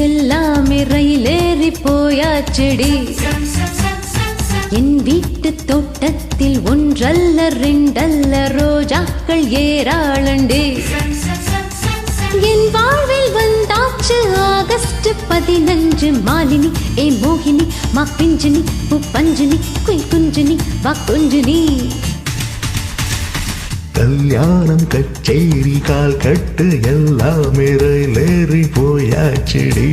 எல்லாமே ரயிலேறி போயாச்செடி. என் வீட்டு தோட்டத்தில் ஒன்றல்ல ரெண்டல்ல ரோஜாக்கள் ஏராளண்டே. என் வாழ்வில் வந்தாச்சு ஆகஸ்ட் 15 மாலினி ஏ மோகினி மா பிஞ்சினி பூ பஞ்சினி குய் குஞ்சினி வா குஞ்சினி. கல்யாணம் கச்சேரி கால் கட்டு எல்லாமே ரயிலேறி போயாச்செடி.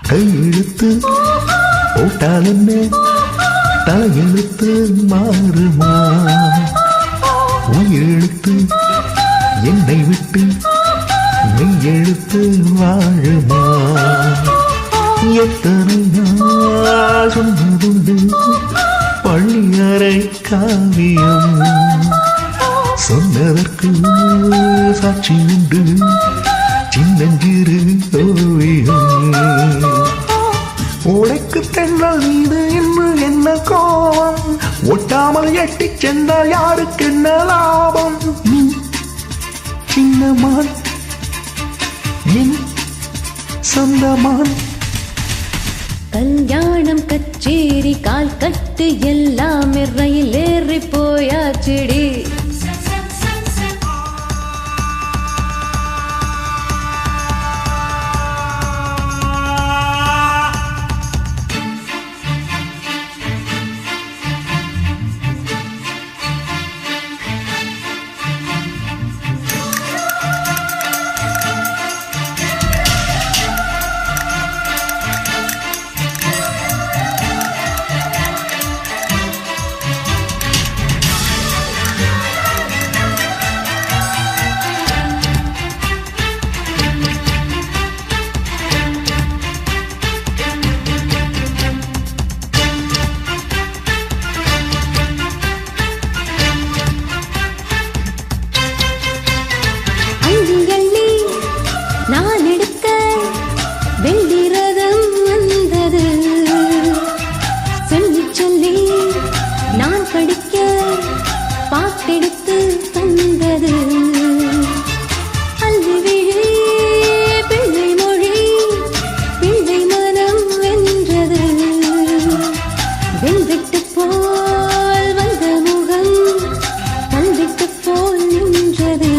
கையெழுத்து போட்டாலுமே தலையெழுத்து மாறுமா? உயிரெழுத்து என்னை விட்டு மெய்யெழுத்து வாழுமா? எத்தனை நாள் சொன்னதுண்டு பள்ளியறை காவியம், சொன்னதற்கு சாட்சி உண்டு சின்னஞ்சிறு ஓவியம். உடைக்கு தென்றல் மீது இன்று என்ன கோபம்? ஒட்டாமல் எட்டி சென்றால் யாருக்கு என்ன லாபம்? சின்னமான் என் சொந்தமான். கல்யாணம் கச்சேரி கால் கட்டு எல்லாமே ரயிலேறி போயாச்செடி. நான் எடுக்க வெள்ளிரதம் வந்தது, சொல்லி சொல்லி நான் படிக்க பாட்டெடுத்து தந்தது. அல்லி விழி பிள்ளை மொழி பிள்ளை மனம் வென்றது. வெல்வெட்டு போல் வந்த முகம் கல்வெட்டு போல் நின்றது.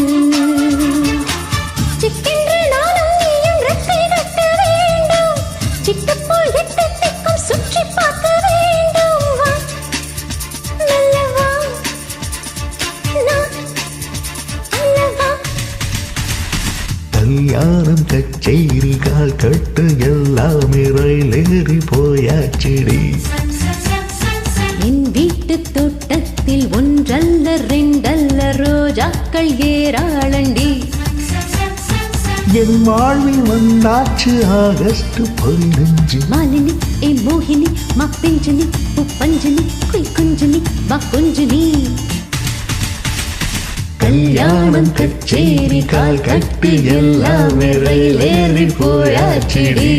கல்யாணம் கச்சேரி கால் கட்டு எல்லாமே ரயிலேறி போயாச்செடி. என் வீட்டு தோட்டத்தில் ஒன்றல்ல ரெண்டல்ல ரோஜாக்கள் ஏராளண்டி. என் வாழ்வில் வந்தாச்சு ஆகஸ்ட் 15 மாலினி ஏ மோகினி மா பிஞ்சினி பூ பஞ்சினி குய் குஞ்சினி வா குஞ்சினி. கல்யாணம் கச்சேரி கால் கட்டு எல்லாமே ரயிலேறி போயாச்செடி.